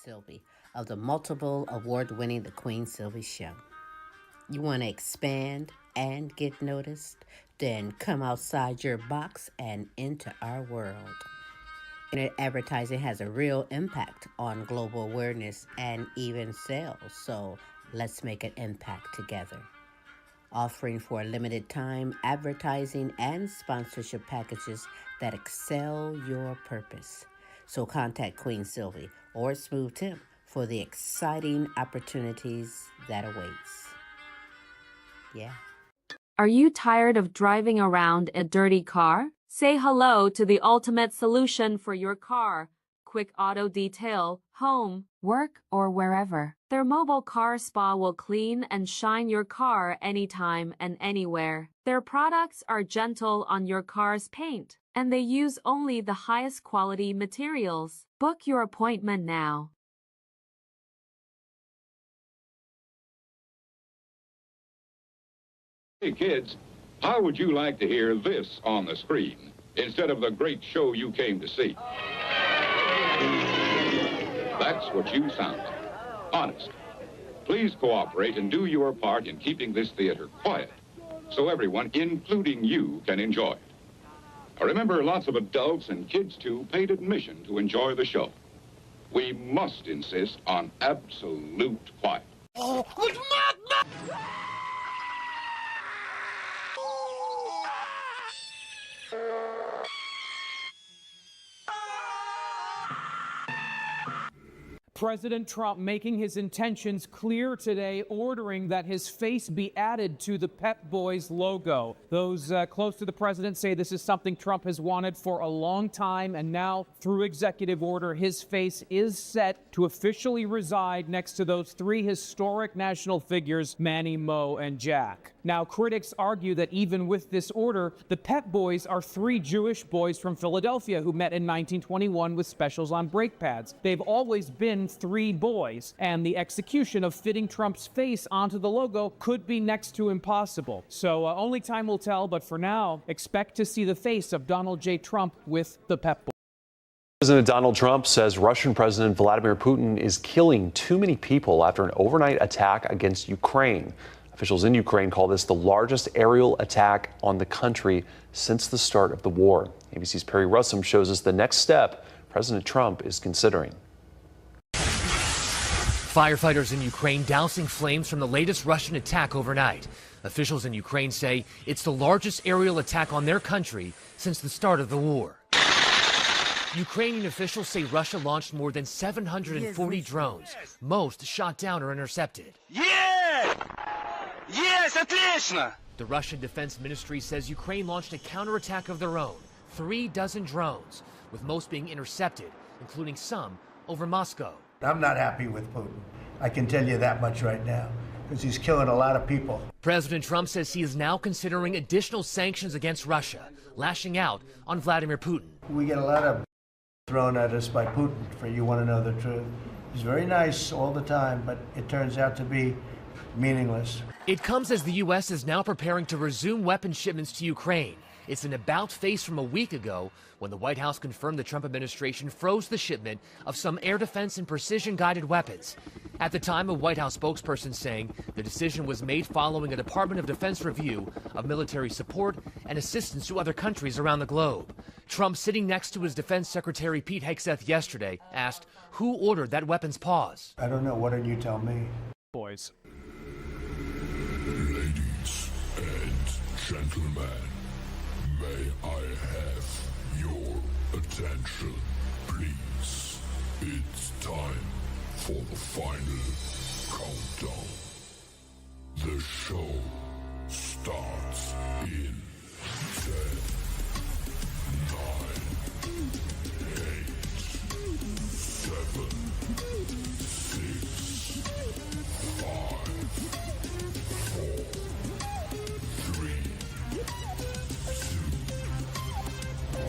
Sylvie of the multiple award-winning The Queen Sylvie Show. You want to expand and get noticed? Then come outside your box and into our world. Internet advertising has a real impact on global awareness and even sales, so let's make an impact together. Offering for a limited time advertising and sponsorship packages that excel your purpose. So contact Queen Sylvie or Smooth Tim for the exciting opportunities that awaits. Yeah. Are you tired of driving around a dirty car? Say hello to the ultimate solution for your car. Quick Auto Detail, home, work, or wherever. Their mobile car spa will clean and shine your car anytime and anywhere. Their products are gentle on your car's paint, and they use only the highest quality materials. Book your appointment now. Hey kids, how would you like to hear this on the screen instead of the great show you came to see? That's what you sound like. Honest. Please cooperate and do your part in keeping this theater quiet so everyone, including you, can enjoy it. Now remember, lots of adults and kids too paid admission to enjoy the show. We must insist on absolute quiet. Oh, good madness! President Trump making his intentions clear today, ordering that his face be added to the Pep Boys logo. Those close to the president say this is something Trump has wanted for a long time, and now, through executive order, his face is set to officially reside next to those three historic national figures, Manny, Mo, and Jack. Now, critics argue that even with this order, the Pep Boys are three Jewish boys from Philadelphia who met in 1921 with specials on brake pads. They've always been three boys, and the execution of fitting Trump's face onto the logo could be next to impossible. So only time will tell, but for now, expect to see the face of Donald J. Trump with the Pep Boys. President Donald Trump says Russian President Vladimir Putin is killing too many people after an overnight attack against Ukraine. Officials in Ukraine call this the largest aerial attack on the country since the start of the war. ABC's Perry Russum shows us the next step President Trump is considering. Firefighters in Ukraine dousing flames from the latest Russian attack overnight. Officials in Ukraine say it's the largest aerial attack on their country since the start of the war. Ukrainian officials say Russia launched more than 740 drones. Most shot down or intercepted. Yes, отлично! The Russian Defense Ministry says Ukraine launched a counterattack of their own, 36 drones, with most being intercepted, including some over Moscow. I'm not happy with Putin. I can tell you that much right now, because he's killing a lot of people. President Trump says he is now considering additional sanctions against Russia, lashing out on Vladimir Putin. We get a lot of thrown at us by Putin, for you want to know the truth. He's very nice all the time, but it turns out to be meaningless. It comes as the U.S. is now preparing to resume weapon shipments to Ukraine. It's an about-face from a week ago when the White House confirmed the Trump administration froze the shipment of some air defense and precision-guided weapons. At the time, a White House spokesperson saying the decision was made following a Department of Defense review of military support and assistance to other countries around the globe. Trump, sitting next to his Defense Secretary Pete Hegseth yesterday, asked who ordered that weapons pause. I don't know. Why don't you tell me? Boys. Ladies and gentlemen, may I have your attention, please? It's time for the final countdown. The show starts in 10, 9, 8, 7, 6, 5, 4, 3, 2,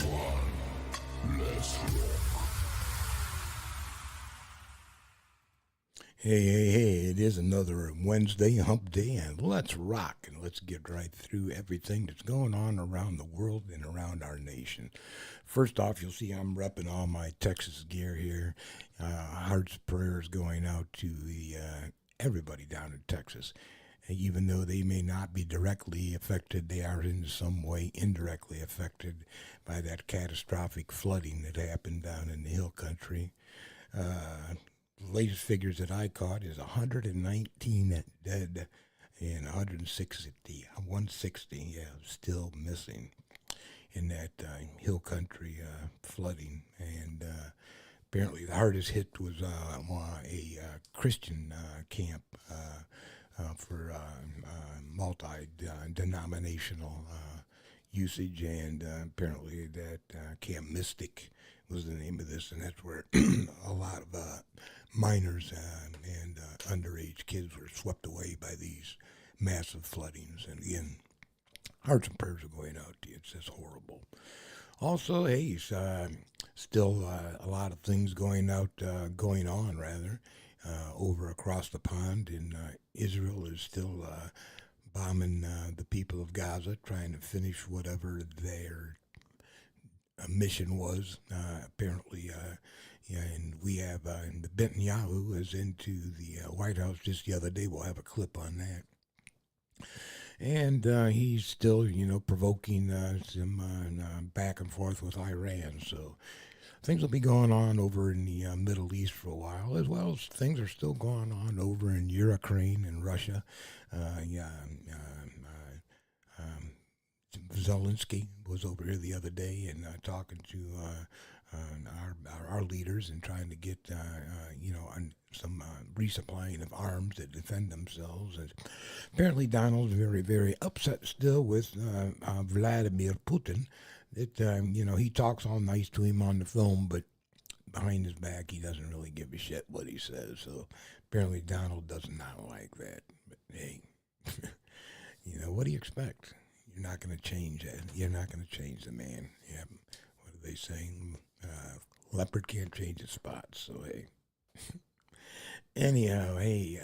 1. Let's rock. Hey, it is another Wednesday, hump day, and let's rock and let's get right through everything that's going on around the world and around our nation. First off, you'll see I'm repping all my Texas gear here. Hearts, prayers going out to everybody down in Texas. And even though they may not be directly affected, they are in some way indirectly affected by that catastrophic flooding that happened down in the hill country. Latest figures that I caught is 119 dead and 160 still missing in that hill country flooding. And apparently the hardest hit was a Christian camp for multi-denominational usage, and apparently that Camp Mystic was the name of this, and that's where a lot of minors and underage kids were swept away by these massive floodings. And again, hearts and prayers are going out to you. It's just horrible. Also, hey, still a lot of things going on over across the pond, and Israel is still bombing the people of Gaza, trying to finish whatever their mission was. Apparently, and we have Netanyahu is into the White House just the other day. We'll have a clip on that. And he's still, provoking some back and forth with Iran. So things will be going on over in the Middle East for a while, as well as things are still going on over in Ukraine and Russia. Zelensky was over here the other day and talking to our leaders and trying to get some resupplying of arms that defend themselves. And apparently Donald's very, very upset still with Vladimir Putin. That he talks all nice to him on the phone, but behind his back he doesn't really give a shit what he says. So apparently Donald does not like that. But hey, what do you expect? You're not going to change that. You're not going to change the man. Yeah. What are they saying? Leopard can't change its spots. So hey. Anyhow, hey.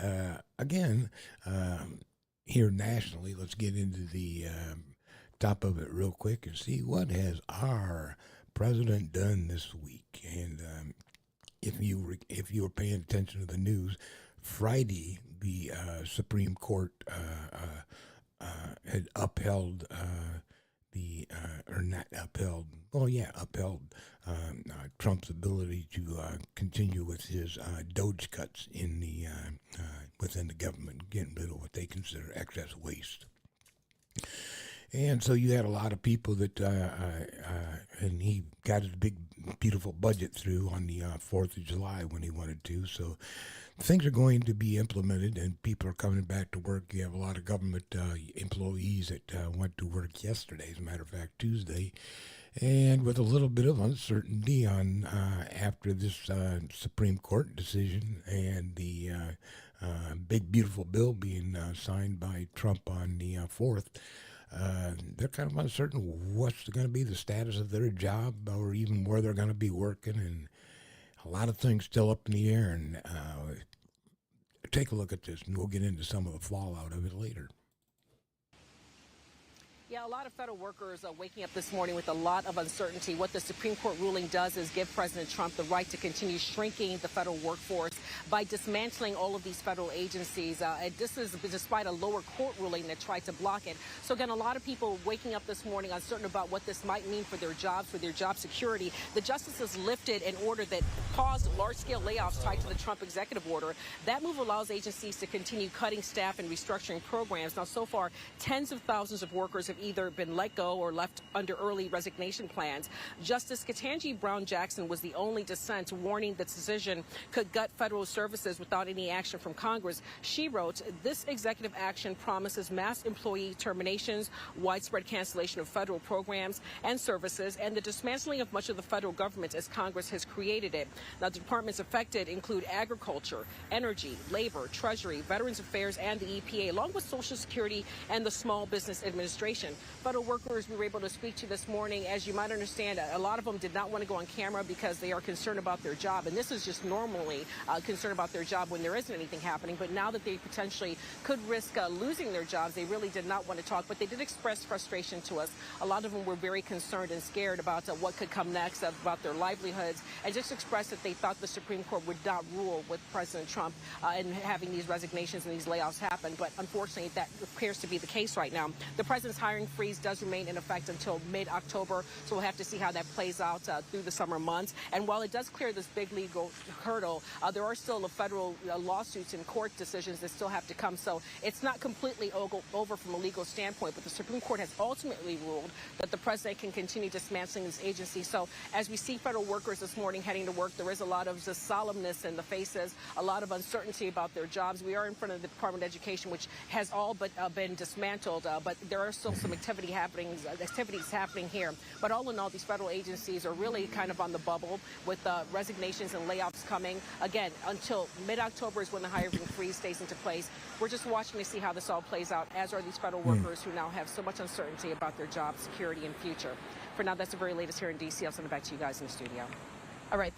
Again, here nationally, let's get into the top of it real quick and see what has our president done this week. And if you were paying attention to the news, Friday the Supreme Court had upheld Trump's ability to continue with his Doge cuts in the within the government, getting rid of what they consider excess waste. And so you had a lot of people that, and he got his big, beautiful budget through on the 4th of July when he wanted to. So things are going to be implemented and people are coming back to work. You have a lot of government employees that went to work yesterday, as a matter of fact, Tuesday, and with a little bit of uncertainty on after this Supreme Court decision and the big, beautiful bill being signed by Trump on the 4th. They're kind of uncertain what's going to be the status of their job or even where they're going to be working, and a lot of things still up in the air. And take a look at this, and we'll get into some of the fallout of it later. Yeah, a lot of federal workers are waking up this morning with a lot of uncertainty. What the Supreme Court ruling does is give President Trump the right to continue shrinking the federal workforce by dismantling all of these federal agencies. This is despite a lower court ruling that tried to block it. So again, a lot of people waking up this morning uncertain about what this might mean for their jobs, for their job security. The justices lifted an order that paused large-scale layoffs tied to the Trump executive order. That move allows agencies to continue cutting staff and restructuring programs. Now, so far, tens of thousands of workers have either been let go or left under early resignation plans. Justice Ketanji Brown Jackson was the only dissent, warning the decision could gut federal services without any action from Congress. She wrote, "This executive action promises mass employee terminations, widespread cancellation of federal programs and services, and the dismantling of much of the federal government as Congress has created it." Now, the departments affected include agriculture, energy, labor, Treasury, Veterans Affairs, and the EPA, along with Social Security and the Small Business Administration. administration. Federal workers we were able to speak to this morning, as you might understand, a lot of them did not want to go on camera because they are concerned about their job. And this is just normally concerned about their job when there isn't anything happening. But now that they potentially could risk losing their jobs, they really did not want to talk. But they did express frustration to us. A lot of them were very concerned and scared about what could come next, about their livelihoods, and just expressed that they thought the Supreme Court would not rule with President Trump and having these resignations and these layoffs happen. But unfortunately, that appears to be the case right now. The president's hiring freeze does remain in effect until mid-October, so we'll have to see how that plays out through the summer months. And while it does clear this big legal hurdle, there are still federal lawsuits and court decisions that still have to come. So it's not completely over from a legal standpoint, but the Supreme Court has ultimately ruled that the president can continue dismantling this agency. So as we see federal workers this morning heading to work, there is a lot of just solemnness in the faces, a lot of uncertainty about their jobs. We are in front of the Department of Education, which has all but been dismantled, but there are still some activities happening here. But all in all, these federal agencies are really kind of on the bubble with resignations and layoffs coming. Again, until mid-October is when the hiring freeze stays into place. We're just watching to see how this all plays out, as are these federal workers who now have so much uncertainty about their job security and future. For now, that's the very latest here in D.C. I'll send it back to you guys in the studio. All right.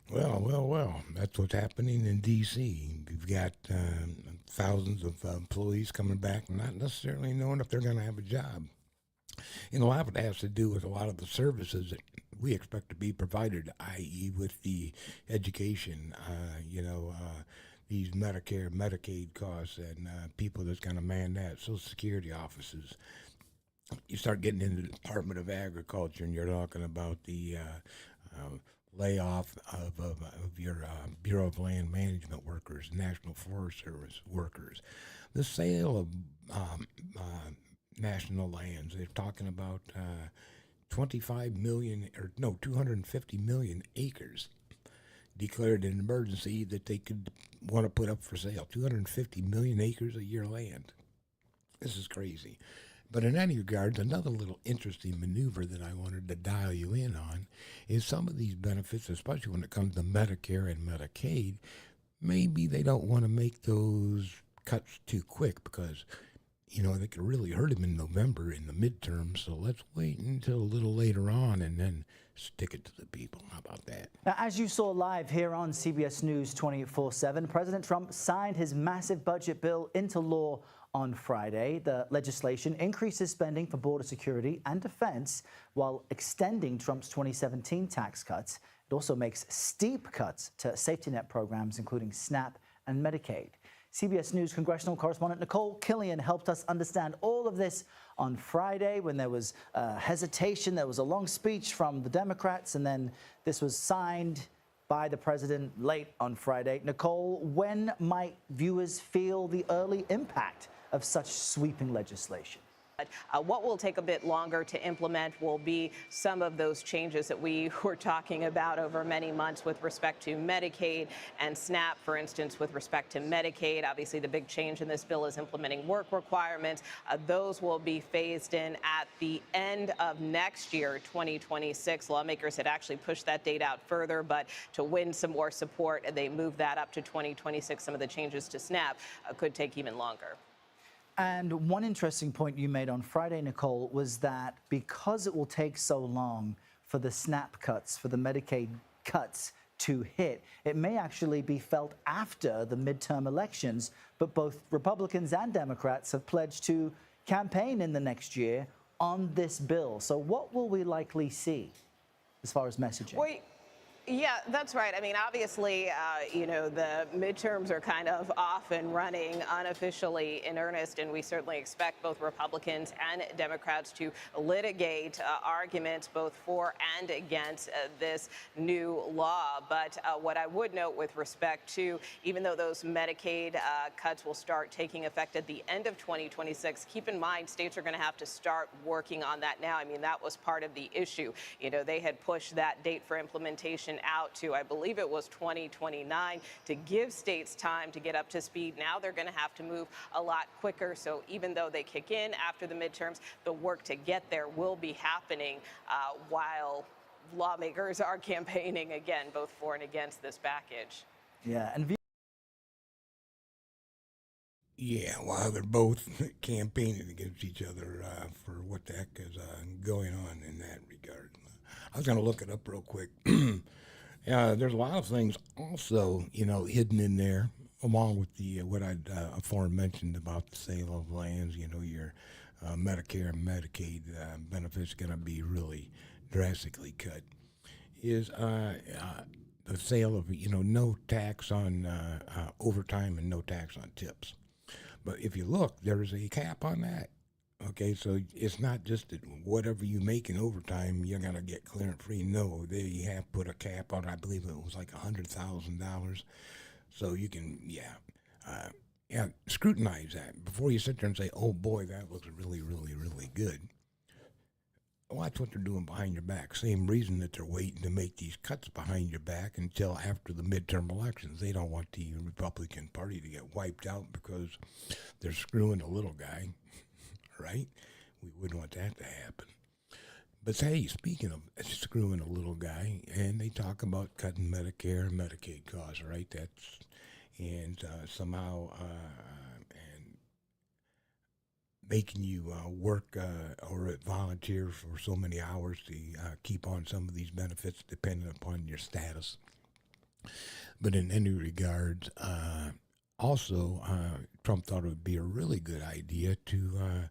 Well, that's what's happening in D.C. We've got thousands of employees coming back, not necessarily knowing if they're going to have a job. A lot of it has to do with a lot of the services that we expect to be provided, i.e. with the education, these Medicare, Medicaid costs, and people that's going to man that, Social Security offices. You start getting into the Department of Agriculture, and you're talking about the layoff of your Bureau of Land Management workers, National Forest Service workers, the sale of national lands. They're talking about 250 million acres declared an emergency that they could want to put up for sale. 250 million acres of your land. This is crazy. But in any regards, another little interesting maneuver that I wanted to dial you in on is some of these benefits, especially when it comes to Medicare and Medicaid, maybe they don't want to make those cuts too quick because, they could really hurt them in November in the midterm. So let's wait until a little later on and then stick it to the people. How about that? Now, as you saw live here on CBS News 24/7, President Trump signed his massive budget bill into law on Friday. The legislation increases spending for border security and defense while extending Trump's 2017 tax cuts. It also makes steep cuts to safety net programs, including SNAP and Medicaid. CBS News congressional correspondent Nicole Killian helped us understand all of this on Friday when there was hesitation. There was a long speech from the Democrats, and then this was signed by the president late on Friday. Nicole, when might viewers feel the early impact of such sweeping legislation? What will take a bit longer to implement will be some of those changes that we were talking about over many months with respect to Medicaid and SNAP. For instance, with respect to Medicaid, obviously the big change in this bill is implementing work requirements. Those will be phased in at the end of next year, 2026. Lawmakers had actually pushed that date out further, but to win some more support, they moved that up to 2026. Some of the changes to SNAP could take even longer. And one interesting point you made on Friday, Nicole, was that because it will take so long for the SNAP cuts, for the Medicaid cuts to hit, it may actually be felt after the midterm elections. But both Republicans and Democrats have pledged to campaign in the next year on this bill. So what will we likely see as far as messaging? Yeah, that's right. I mean, obviously, the midterms are kind of off and running unofficially in earnest, and we certainly expect both Republicans and Democrats to litigate arguments both for and against this new law. But what I would note with respect to, even though those Medicaid cuts will start taking effect at the end of 2026, keep in mind states are going to have to start working on that now. I mean, that was part of the issue. They had pushed that date for implementation out to, I believe it was 2029, to give states time to get up to speed. Now they're going to have to move a lot quicker. So even though they kick in after the midterms, the work to get there will be happening while lawmakers are campaigning again, both for and against this package. Yeah, and Yeah, while they're both campaigning against each other for what the heck is going on in that regard. I was going to look it up real quick. There's a lot of things also, hidden in there, along with the what I'd aforementioned about the sale of lands. Your Medicare and Medicaid benefits going to be really drastically cut. Is the sale of no tax on overtime and no tax on tips. But if you look, there's a cap on that. Okay, so it's not just that whatever you make in overtime, you're going to get clearance free. No, they have put a cap on, I believe it was like $100,000. So you can, scrutinize that before you sit there and say, oh boy, that looks really, really, really good. Watch what they're doing behind your back. Same reason that they're waiting to make these cuts behind your back until after the midterm elections. They don't want the Republican Party to get wiped out because they're screwing the little guy, right? We wouldn't want that to happen. But hey, speaking of screwing a little guy, and they talk about cutting Medicare and Medicaid costs, right? Somehow making you work or volunteer for so many hours to keep on some of these benefits depending upon your status. But in any regards, also, Trump thought it would be a really good idea to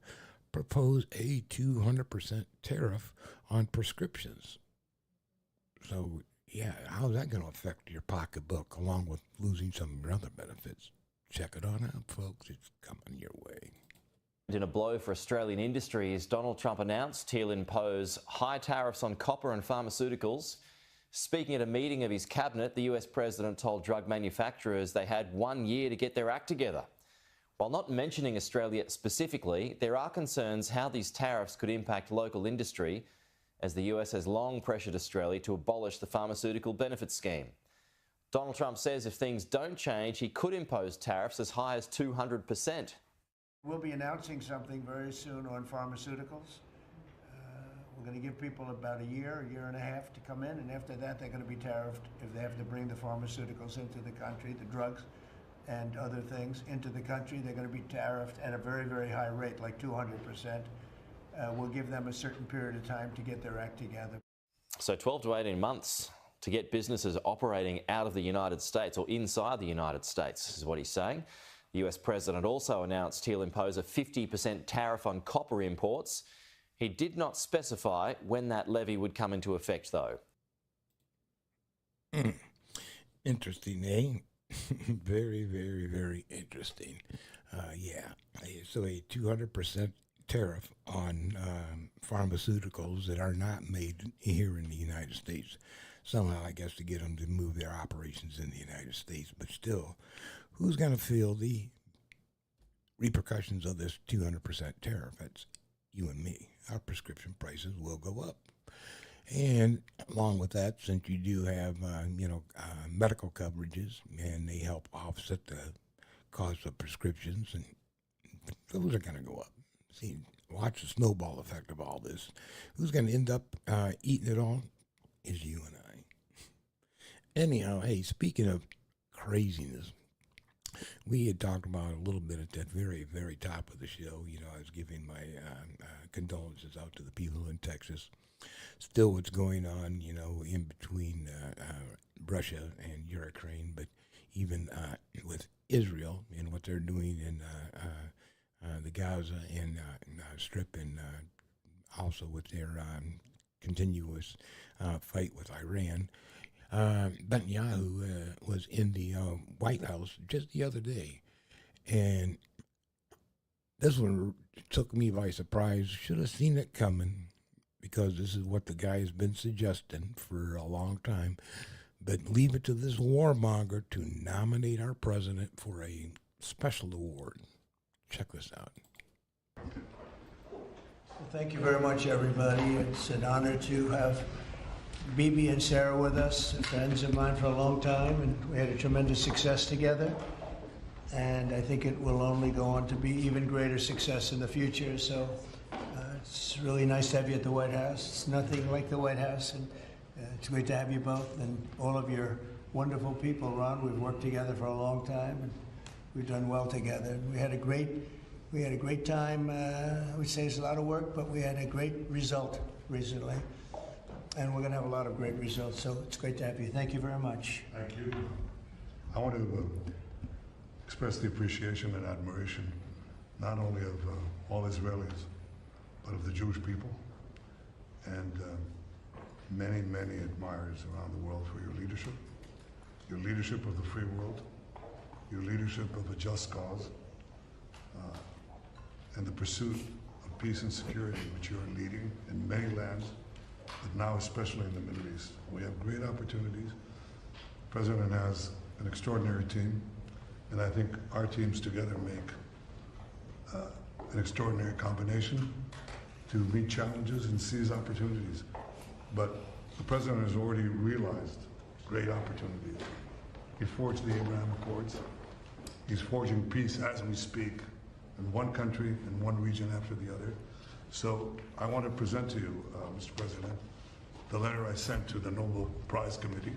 propose a 200% tariff on prescriptions. So, how's that going to affect your pocketbook along with losing some of your other benefits? Check it on out, folks. It's coming your way. In a blow for Australian industries, Donald Trump announced he'll impose high tariffs on copper and pharmaceuticals. Speaking at a meeting of his cabinet, the US president told drug manufacturers they had 1 year to get their act together. While not mentioning Australia specifically, there are concerns how these tariffs could impact local industry, as the US has long pressured Australia to abolish the pharmaceutical benefit scheme. Donald Trump says if things don't change, he could impose tariffs as high as 200%. We'll be announcing something very soon on pharmaceuticals. We're going to give people about a year and a half to come in, and after that they're going to be tariffed if they have to bring the pharmaceuticals into the country, the drugs and other things into the country. They're going to be tariffed at a very, very high rate, like 200%. We'll give them a certain period of time to get their act together. So 12 to 18 months to get businesses operating out of the United States or inside the United States is what he's saying. The US president also announced he'll impose a 50% tariff on copper imports. He did not specify when that levy would come into effect, though. Interesting, eh? Very, very, very interesting. So a 200% tariff on pharmaceuticals that are not made here in the United States. Somehow, I guess, to get them to move their operations in the United States. But still, who's going to feel the repercussions of this 200% tariff? That's you and me. Our prescription prices will go up. And along with that, since you do have, medical coverages, and they help offset the cost of prescriptions, and those are going to go up. See, watch the snowball effect of all this. Who's going to end up eating it all is you and I. Anyhow, hey, speaking of craziness, we had talked about a little bit at that very, very top of the show. I was giving my condolences out to the people in Texas. Still what's going on, in between Russia and Ukraine, but even with Israel and what they're doing in the Gaza and Strip, and also with their continuous fight with Iran. Netanyahu was in the White House just the other day, and this one took me by surprise. Should have seen it coming, because this is what the guy has been suggesting for a long time. But leave it to this warmonger to nominate our president for a special award. Check this out. Well, thank you very much, everybody. It's an honor to have Bibi and Sarah with us, friends of mine for a long time, and we had a tremendous success together. And I think it will only go on to be even greater success in the future. So it's really nice to have you at the White House. It's nothing like the White House, and it's great to have you both and all of your wonderful people, Ron. We've worked together for a long time, and We've done well together. We had a great time. I would say it's a lot of work, but we had a great result recently. And we're going to have a lot of great results, so it's great to have you. Thank you very much. Thank you. I want to express the appreciation and admiration, not only of all Israelis, but of the Jewish people, and many, many admirers around the world for your leadership of the free world, your leadership of a just cause, and the pursuit of peace and security, which you are leading in many lands, but now especially in the Middle East. We have great opportunities. The President has an extraordinary team, and I think our teams together make an extraordinary combination to meet challenges and seize opportunities. But the President has already realized great opportunities. He forged the Abraham Accords. He's forging peace as we speak in one country and one region after the other. So I want to present to you, Mr. President, the letter I sent to the Nobel Prize Committee.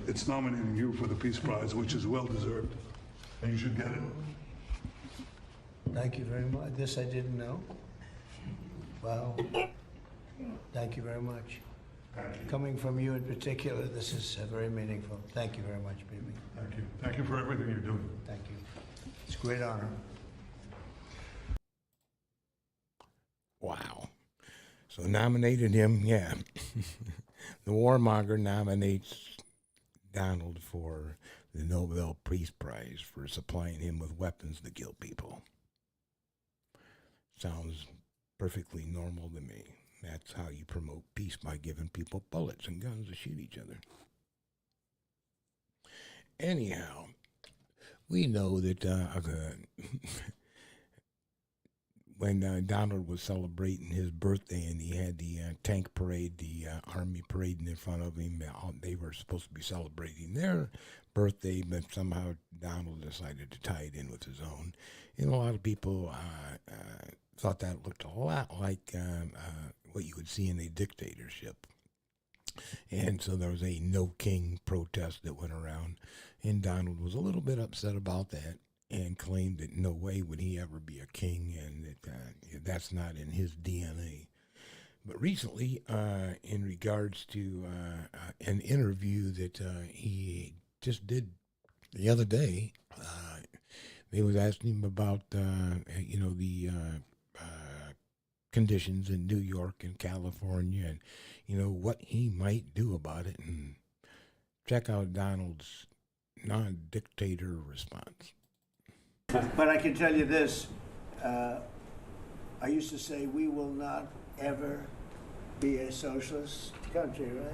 It's nominating you for the Peace Prize, which is well deserved, and you should get it. Thank you very much. This I didn't know. Wow. Thank you very much. Coming from you in particular, this is very meaningful. Thank you very much, Bibi. Thank you. Thank you for everything you're doing. Thank you. It's a great honor. Wow. So nominated him, yeah. The warmonger nominates Donald for the Nobel Peace Prize for supplying him with weapons to kill people. Sounds perfectly normal to me. That's how you promote peace, by giving people bullets and guns to shoot each other. Anyhow, we know that when Donald was celebrating his birthday and he had the tank parade, the army parading in front of him, they were supposed to be celebrating their birthday, but somehow Donald decided to tie it in with his own. And a lot of people thought that looked a lot like what you would see in a dictatorship. And so there was a no king protest that went around, and Donald was a little bit upset about that and claimed that no way would he ever be a king, and that that's not in his DNA. But recently, in regards to an interview that he just did the other day, they was asking him about the conditions in New York and California, and what he might do about it. And check out Donald's non-dictator response. But I can tell you this, I used to say we will not ever be a socialist country, right?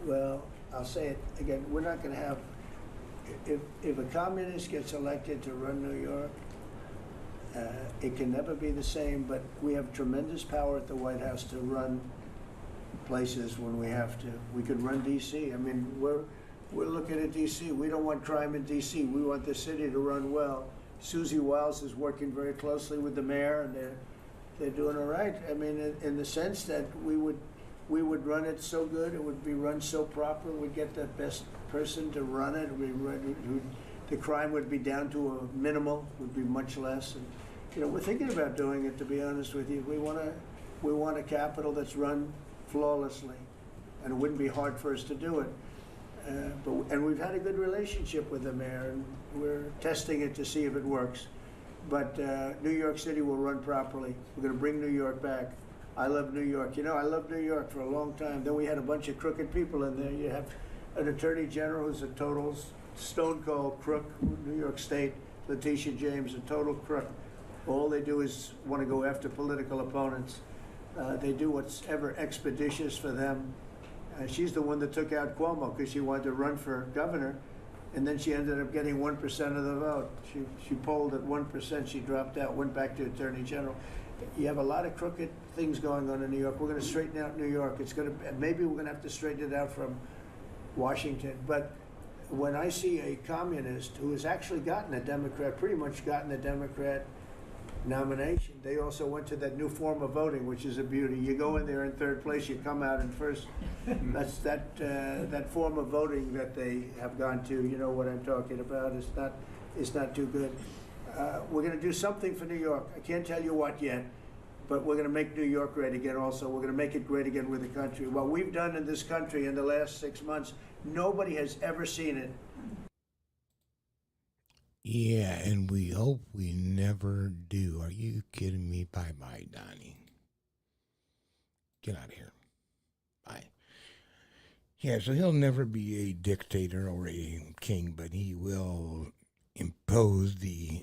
Well, I'll say it again, we're not going to have, if a communist gets elected to run New York, it can never be the same, but we have tremendous power at the White House to run places when we have to. We could run D.C. I mean, we're looking at D.C. We don't want crime in D.C. We want the city to run well. Susie Wiles is working very closely with the mayor, and they're doing all right. I mean, in the sense that we would run it so good, it would be run so proper, we'd get the best person to run it. The crime would be down to a minimal, would be much less. And, we're thinking about doing it, to be honest with you. We want a capital that's run flawlessly, and it wouldn't be hard for us to do it. And we've had a good relationship with the mayor, and we're testing it to see if it works. But New York City will run properly. We're going to bring New York back. I love New York. I loved New York for a long time. Then we had a bunch of crooked people in there. You have an attorney general who's a total stone cold crook, New York State, Letitia James, a total crook. All they do is want to go after political opponents. They do what's ever expeditious for them. She's the one that took out Cuomo because she wanted to run for governor, and then she ended up getting 1% of the vote. She polled at 1%. She dropped out, went back to attorney general. You have a lot of crooked things going on in New York. We're going to straighten out New York. Maybe we're going to have to straighten it out from Washington. But when I see a communist who has actually gotten a Democrat, pretty much gotten a Democrat nomination, they also went to that new form of voting, which is a beauty. You go in there in third place, you come out in first. That's that form of voting that they have gone to. You know what I'm talking about. It's is not too good. We're going to do something for New York. I can't tell you what yet, but we're going to make New York great again also. We're going to make it great again with the country. What we've done in this country in the last 6 months, nobody has ever seen it. Yeah, and we hope we never do. Are you kidding me? Bye-bye, Donnie. Get out of here. Bye. Yeah, so he'll never be a dictator or a king, but he will impose the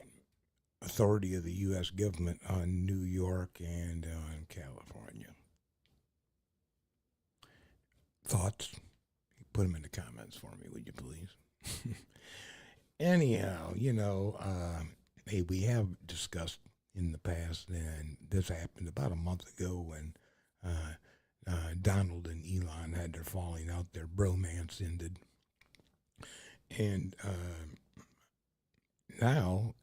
authority of the U.S. government on New York and on California. Thoughts? Put them in the comments for me, would you please? Anyhow, hey, we have discussed in the past, and this happened about a month ago when Donald and Elon had their falling out, their bromance ended. And now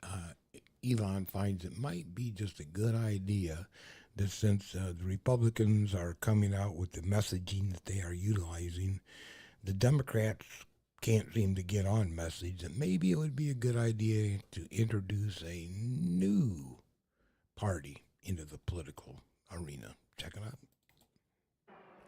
Elon finds it might be just a good idea that since the Republicans are coming out with the messaging that they are utilizing, the Democrats can't seem to get on message, that maybe it would be a good idea to introduce a new party into the political arena. Check it out.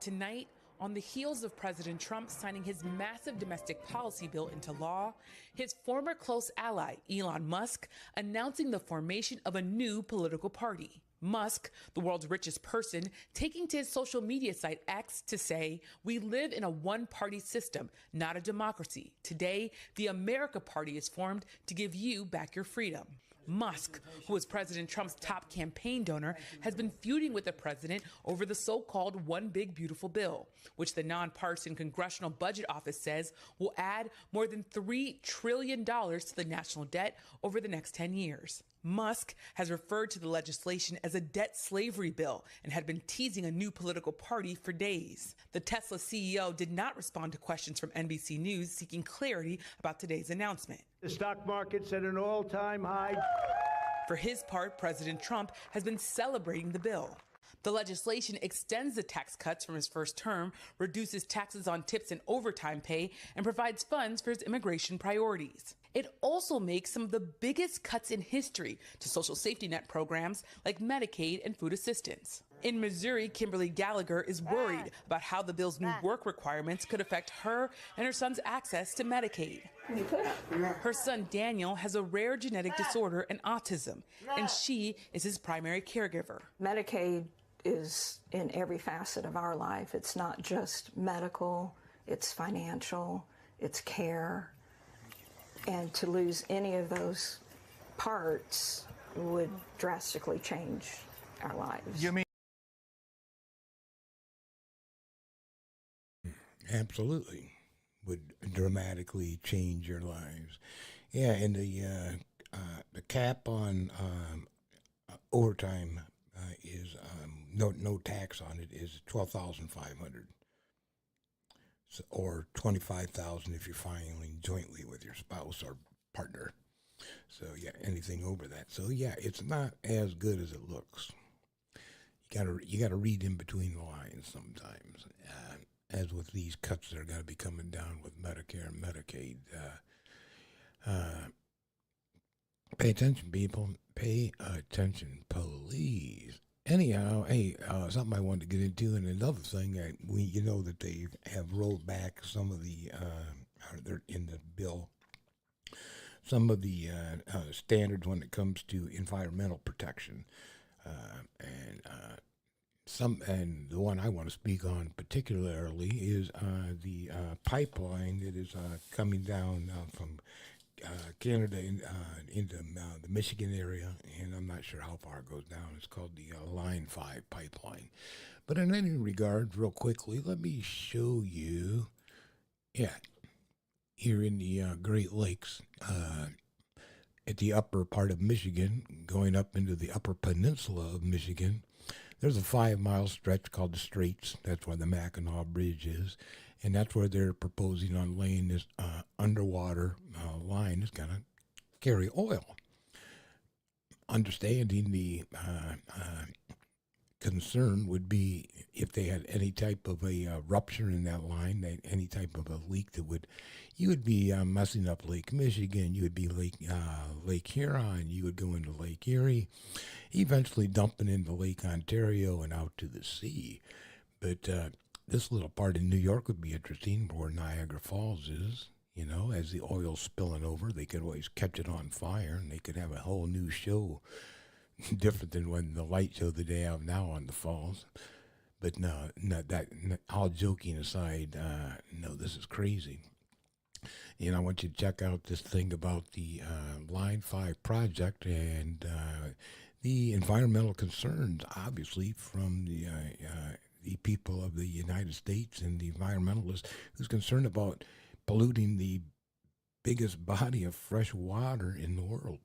Tonight, on the heels of President Trump signing his massive domestic policy bill into law, his former close ally, Elon Musk, announcing the formation of a new political party. Musk, the world's richest person, taking to his social media site X to say, "We live in a one-party system, not a democracy. Today, the America Party is formed to give you back your freedom." Musk, who was President Trump's top campaign donor, has been feuding with the president over the so-called One Big Beautiful Bill, which the nonpartisan Congressional Budget Office says will add more than $3 trillion to the national debt over the next 10 years. Musk has referred to the legislation as a debt slavery bill and had been teasing a new political party for days. The Tesla CEO did not respond to questions from NBC News seeking clarity about today's announcement. The stock market's at an all-time high. For his part, President Trump has been celebrating the bill. The legislation extends the tax cuts from his first term, reduces taxes on tips and overtime pay, and provides funds for his immigration priorities. It also makes some of the biggest cuts in history to social safety net programs like Medicaid and food assistance. In Missouri, Kimberly Gallagher is worried about how the bill's new work requirements could affect her and her son's access to Medicaid. Her son Daniel has a rare genetic disorder and autism, and she is his primary caregiver. Medicaid is in every facet of our life. It's not just medical, it's financial, it's care. And to lose any of those parts would drastically change our lives. You mean? Absolutely. Would dramatically change your lives. Yeah, and the cap on overtime is no tax on it is $12,500, so, or $25,000 if you're filing jointly with your spouse or partner. So yeah, anything over that. So yeah, it's not as good as it looks. You gotta read in between the lines sometimes. As with these cuts that are going to be coming down with Medicare and Medicaid. Pay attention, people. Pay attention, please. Anyhow, hey, something I wanted to get into, and another thing, that they have rolled back some of the, they're in the bill, some of the standards when it comes to environmental protection. And the one I want to speak on particularly is the pipeline that is coming down from Canada into the Michigan area, and I'm not sure how far it goes down. It's called the Line 5 pipeline. But in any regard, real quickly, let me show you, here in the Great Lakes, at the upper part of Michigan, going up into the upper peninsula of Michigan, there's a 5-mile stretch called the Straits. That's where the Mackinac Bridge is. And that's where they're proposing on laying this underwater line that's going to carry oil. Understanding the concern would be if they had any type of a rupture in that line, any type of a leak that you would be messing up Lake Michigan, you would be Lake Huron, you would go into Lake Erie, eventually dumping into Lake Ontario and out to the sea. But this little part in New York would be interesting, where Niagara Falls is. You know, as the oil's spilling over, they could always catch it on fire, and they could have a whole new show, different than when the light show that they have now on the falls. But no, all joking aside, no, this is crazy. And I want you to check out this thing about the Line 5 project and the environmental concerns, obviously, from the people of the United States and the environmentalists who's concerned about polluting the biggest body of fresh water in the world.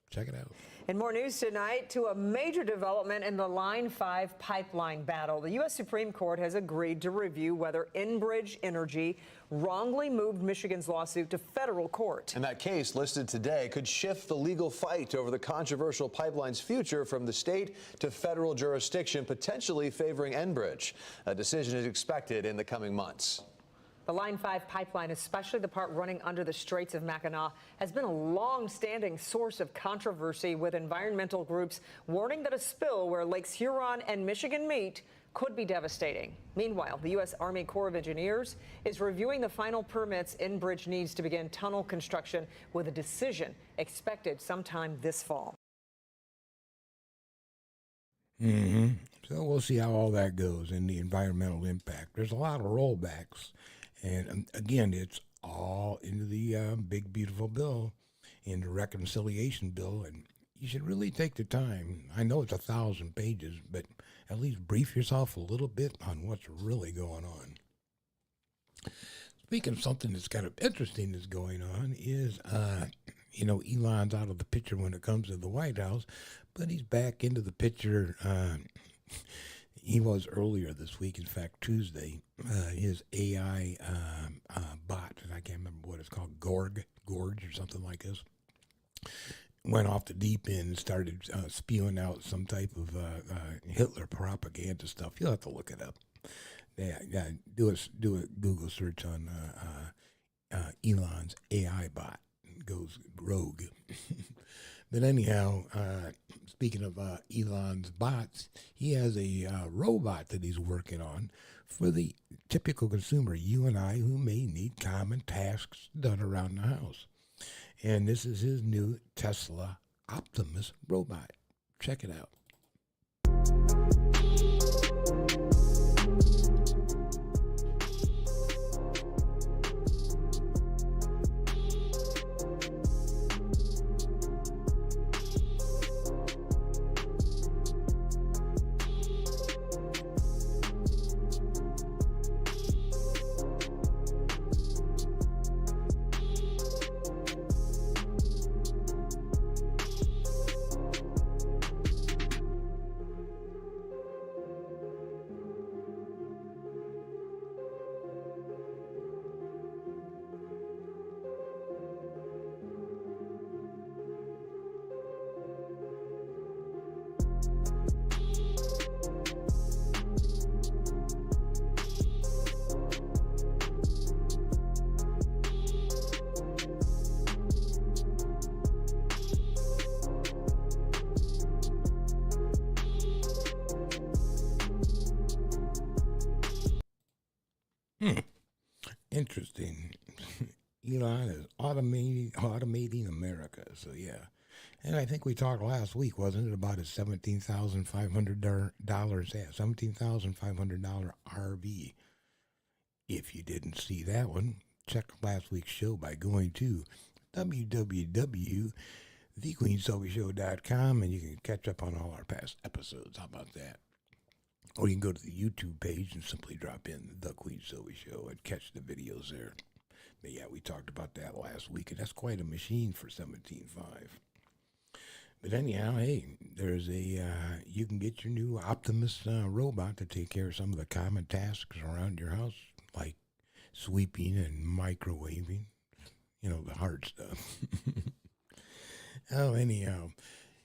Check it out. In more news tonight, to a major development in the Line 5 pipeline battle. The U.S. Supreme Court has agreed to review whether Enbridge Energy wrongly moved Michigan's lawsuit to federal court. And that case, listed today, could shift the legal fight over the controversial pipeline's future from the state to federal jurisdiction, potentially favoring Enbridge. A decision is expected in the coming months. The Line 5 pipeline, especially the part running under the Straits of Mackinac, has been a long-standing source of controversy, with environmental groups warning that a spill where Lakes Huron and Michigan meet could be devastating. Meanwhile, the U.S. Army Corps of Engineers is reviewing the final permits Enbridge needs to begin tunnel construction, with a decision expected sometime this fall. So we'll see how all that goes and the environmental impact. There's a lot of rollbacks. And again, it's all into the big, beautiful bill, in the reconciliation bill. And you should really take the time. I know it's 1,000 pages, but at least brief yourself a little bit on what's really going on. Speaking of something that's kind of interesting that's going on is, Elon's out of the picture when it comes to the White House, but he's back into the picture. He was earlier this week, in fact, Tuesday. His AI bot, and I can't remember what it's called, Gorge or something like this, went off the deep end and started spewing out some type of Hitler propaganda stuff. You'll have to look it up. Yeah, do a Google search on Elon's AI bot. It goes rogue. But anyhow, speaking of Elon's bots, he has a robot that he's working on for the typical consumer, you and I, who may need common tasks done around the house. And this is his new Tesla Optimus robot. Check it out. Interesting. Elon is automating America. So yeah, and I think we talked last week, wasn't it, about his $17,500 $17,500 RV. If you didn't see that one, check last week's show by going to www.thequeensylviashow.com, and you can catch up on all our past episodes. How about that? Or you can go to the YouTube page and simply drop in The Queen Sylvie Show and catch the videos there. But yeah, we talked about that last week, and that's quite a machine for $17,500. But anyhow, hey, there's you can get your new Optimus robot to take care of some of the common tasks around your house, like sweeping and microwaving, the hard stuff. Oh, anyhow,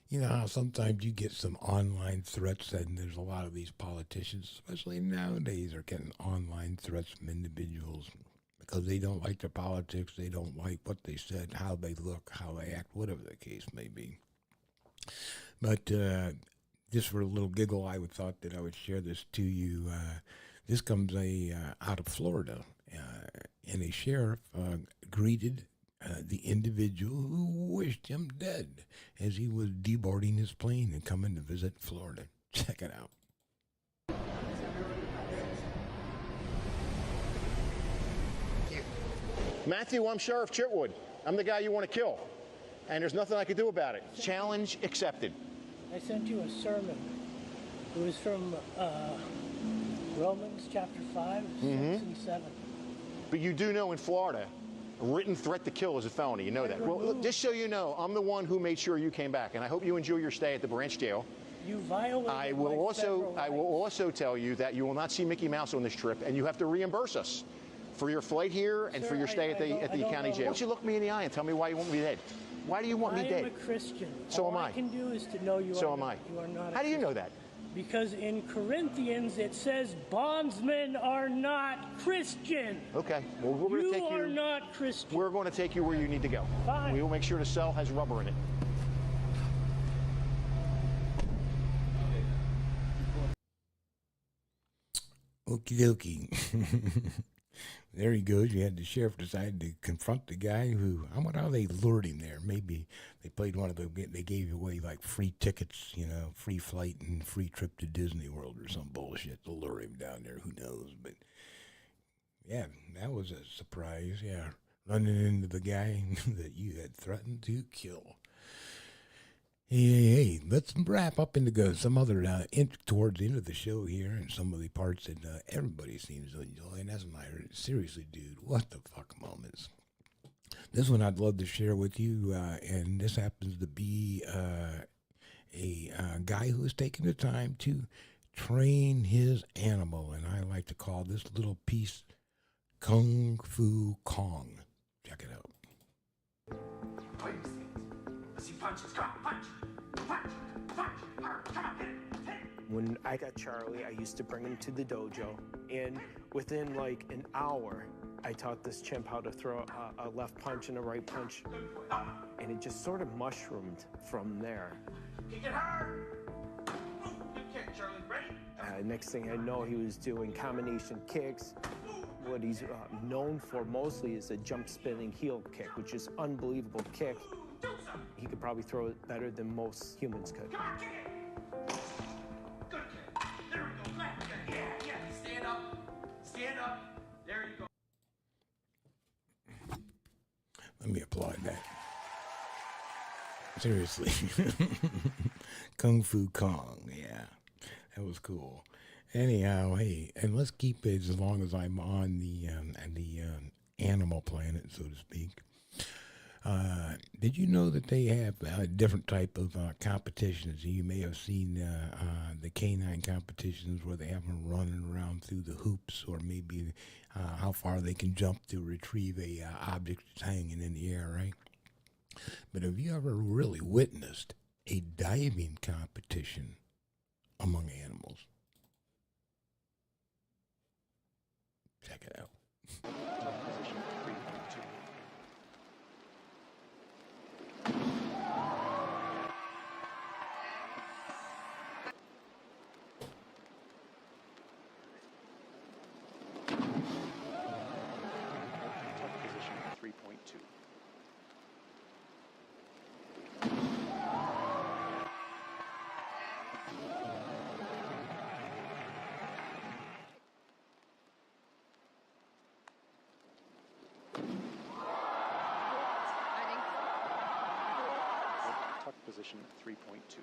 You know how sometimes you get some online threats, and there's a lot of these politicians, especially nowadays, are getting online threats from individuals because they don't like their politics, they don't like what they said, how they look, how they act, whatever the case may be. But just for a little giggle, I would thought that I would share this to you. This comes out of Florida, and a sheriff greeted the individual who wished him dead as he was deboarding his plane and coming to visit Florida. Check it out. Matthew, I'm Sheriff Chitwood. I'm the guy you want to kill, and there's nothing I can do about it. Challenge accepted. I sent you a sermon. It was from Romans chapter 5, 6 and 7. But you do know in Florida, a written threat to kill is a felony. You know that. Well, look, just so you know, I'm the one who made sure you came back, and I hope you enjoy your stay at the branch jail. You violated I will also tell you that you will not see Mickey Mouse on this trip, and you have to reimburse us for your flight here and for your stay at the county jail. Why don't you look me in the eye and tell me why you want me dead? Why do you want me dead? I am a Christian. So am I. All I can do is to know you So are am I. You are not. How do you know that? Because in Corinthians it says bondsmen are not Christian. Okay. Well, we're going to take you. You are not Christian. We're going to take you where you need to go. Fine. We will make sure the cell has rubber in it. Okie dokie. There he goes. You had the sheriff decide to confront the guy who, I wonder how they lured him there. Maybe they played one of the, they gave away like free tickets, you know, free flight and free trip to Disney World or some bullshit to lure him down there. Who knows? But yeah, that was a surprise. Yeah, running into the guy that you had threatened to kill. Hey, let's wrap up into some other towards the end of the show here, and some of the parts that everybody seems to enjoy. And that's my seriously, dude, what the fuck moments. This one I'd love to share with you, and this happens to be a guy who has taken the time to train his animal, and I like to call this little piece Kung Fu Kong. Check it out. Let's see punches. Come on, punch. Punch. Punch. Come on, hit it. When I got Charlie, I used to bring him to the dojo, and within like an hour, I taught this chimp how to throw a left punch and a right punch, and it just sort of mushroomed from there. Kick it hard. Good kick, Charlie. Ready? Next thing I know, he was doing combination kicks. What he's known for mostly is a jump spinning heel kick, which is unbelievable kick. He could probably throw it better than most humans could. Come on, kick it. Good kick. There we go. Left. Yeah. Stand up. Stand up. There you go. Let me applaud that. Seriously. Kung Fu Kong, yeah. That was cool. Anyhow, hey, and let's keep it as long as I'm on the animal planet, so to speak. Did you know that they have a different type of competitions? You may have seen the canine competitions where they have them running around through the hoops, or maybe how far they can jump to retrieve a object that's hanging in the air, right? But have you ever really witnessed a diving competition among animals? Check it out. Position 3.2.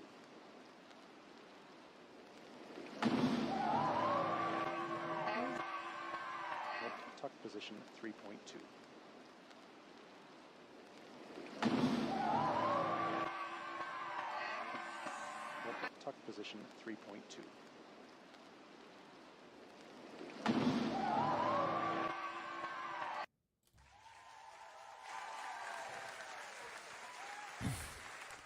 Tuck position 3.2. Tuck position 3.2.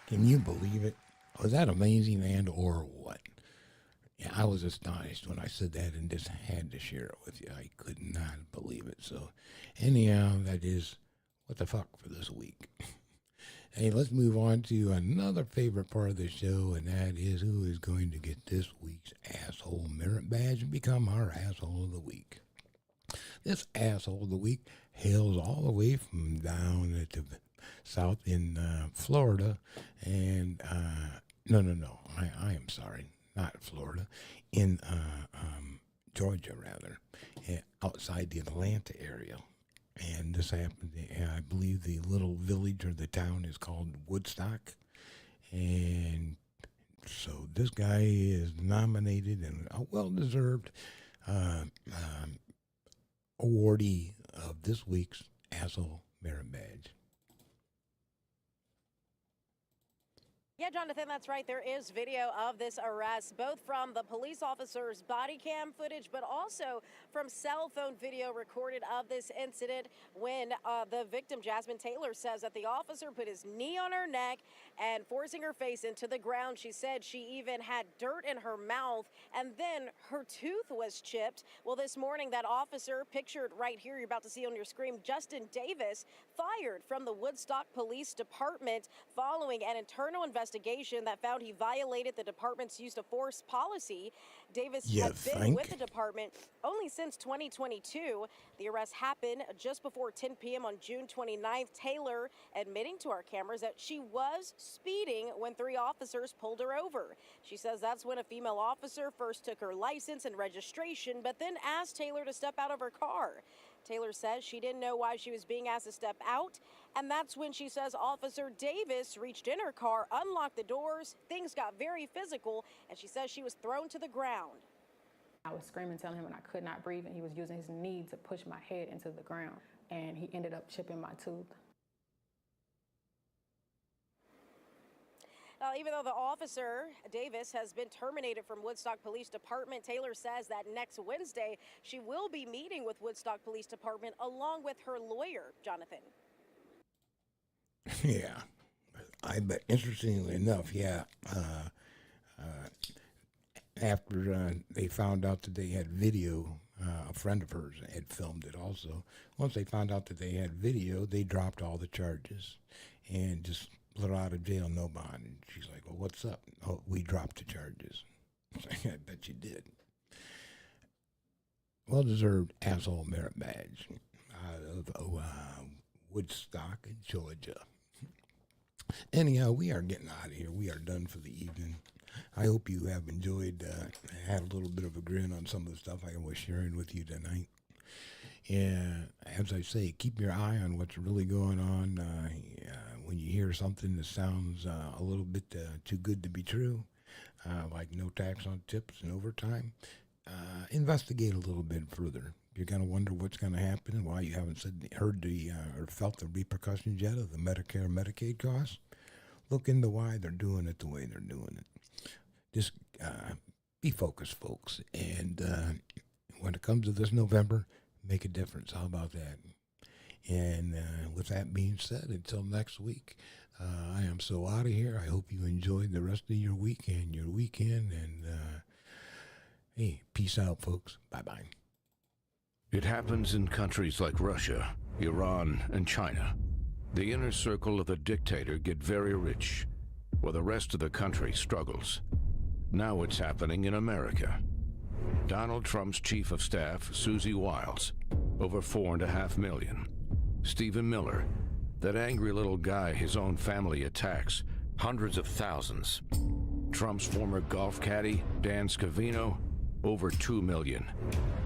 Can you believe it? Was that amazing and or what? Yeah, I was astonished when I said that and just had to share it with you. I could not believe it. So anyhow, that is what the fuck for this week. Hey, let's move on to another favorite part of the show, and that is who is going to get this week's Asshole Merit Badge and become our Asshole of the Week. This Asshole of the Week hails all the way from down at the south in Florida, and no, I am sorry, not Florida, in Georgia, rather, outside the Atlanta area. And this happened, I believe the little village or the town is called Woodstock. And so this guy is nominated and a well-deserved awardee of this week's Asshole Merit Badge. Yeah, Jonathan, that's right. There is video of this arrest, both from the police officer's body cam footage, but also from cell phone video recorded of this incident when the victim, Jasmine Taylor, says that the officer put his knee on her neck and forcing her face into the ground. She said she even had dirt in her mouth, and then her tooth was chipped. Well, this morning, that officer, pictured right here, you're about to see on your screen, Justin Davis, fired from the Woodstock Police Department following an internal investigation that found he violated the department's use of force policy. Davis had been with the department only since 2022. The arrest happened just before 10 p.m. on June 29th. Taylor admitting to our cameras that she was speeding when 3 officers pulled her over. She says that's when a female officer first took her license and registration, but then asked Taylor to step out of her car. Taylor says she didn't know why she was being asked to step out, and that's when she says Officer Davis reached in her car, unlocked the doors, things got very physical, and she says she was thrown to the ground. I was screaming, telling him, and I could not breathe, and he was using his knee to push my head into the ground, and he ended up chipping my tooth. Even though the officer, Davis, has been terminated from Woodstock Police Department, Taylor says that next Wednesday she will be meeting with Woodstock Police Department along with her lawyer, Jonathan. Yeah, I bet. Interestingly enough, yeah. After they found out that they had video, a friend of hers had filmed it also. Once they found out that they had video, they dropped all the charges and just let her out of jail, no bond. And she's like, well, what's up? Oh, we dropped the charges. I bet you did. Well-deserved Asshole Merit Badge out of Woodstock, Georgia. Anyhow, we are getting out of here. We are done for the evening. I hope you have enjoyed, had a little bit of a grin on some of the stuff I was sharing with you tonight. And as I say, keep your eye on what's really going on. When you hear something that sounds a little bit too good to be true, like no tax on tips and overtime, investigate a little bit further. You're going to wonder what's going to happen and why you haven't heard or felt the repercussions yet of the Medicare and Medicaid costs. Look into why they're doing it the way they're doing it. Just be focused, folks. And when it comes to this November, make a difference. How about that? And with that being said, until next week, I am so out of here. I hope you enjoyed the rest of your week and your weekend. And hey, peace out, folks. Bye-bye. It happens in countries like Russia, Iran, and China. The inner circle of the dictator get very rich, while the rest of the country struggles. Now it's happening in America. Donald Trump's chief of staff, Susie Wiles, over $4.5 million. Stephen Miller, that angry little guy his own family attacks, hundreds of thousands. Trump's former golf caddy, Dan Scavino, over $2 million.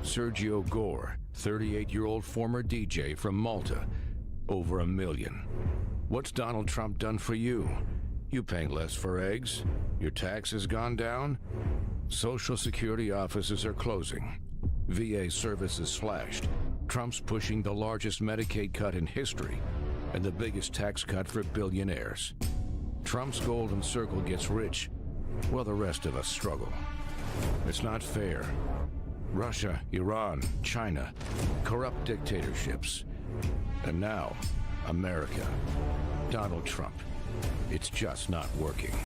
Sergio Gore, 38-year-old former DJ from Malta, over $1 million. What's Donald Trump done for you? You paying less for eggs? Your taxes gone down? Social Security offices are closing. VA services slashed. Trump's pushing the largest Medicaid cut in history and the biggest tax cut for billionaires. Trump's golden circle gets rich, while the rest of us struggle. It's not fair. Russia, Iran, China, corrupt dictatorships. And now, America. Donald Trump. It's just not working.